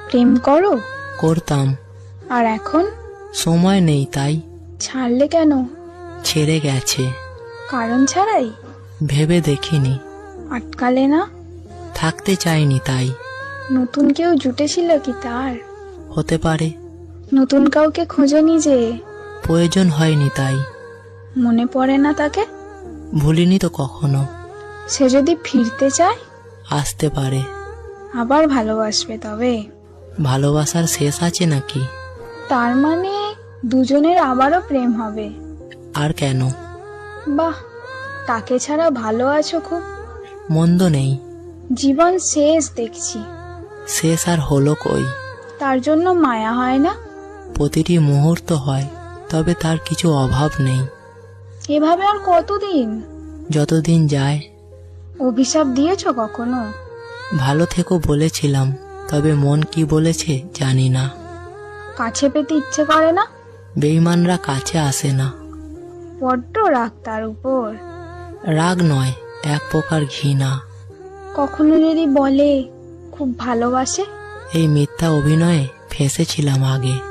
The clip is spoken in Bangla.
প্রেম করো? করতাম। আর এখন? সময় নেই তাই। ছাড়লে কেন? ছেড়ে গেছে। কারণ ছাড়াই? ভেবে দেখিনি। আটকালে না? থাকতে চাইনি তাই। নতুন কেউ জুটেছিল কি তার? হতে পারে। নতুন কাউকে খোঁজনি যে? প্রয়োজন হয়নি তাই। মনে পড়ে না তাকে? ভুলিনি তো কখনো। সে যদি ফিরতে চায়? আসতে পারে। আবার ভালোবাসবে তবে? ভালোবাসার শেষ আছে নাকি? তার মানে দুজনের আবারও প্রেম হবে? আর কেন? বাহ, তাকে ছাড়া ভালো আছো খুব। মন্দ নেই। জীবন শেষ দেখছি। শেষ আর হলো কই? তার জন্য মায়া হয় না? প্রতিটি মুহূর্ত হয়, তবে তার কিছু অভাব নেই। এভাবে আর কতদিন? যতদিন যায়। অভিশাপ দিয়েছো কখনো? ভালো থেকো বলেছিলাম, তবে মন কি বলেছে জানি না। কাছে পেতে ইচ্ছে করে না? বেঈমানরা কাছে আসে না। বড্ড রাগ তার উপর। রাগ নয়, এক প্রকার ঘৃণা। কখনো যদি বলে খুব ভালোবাসে? এই মিথ্যা অভিনয়ে ফেঁসেছিলাম আগে।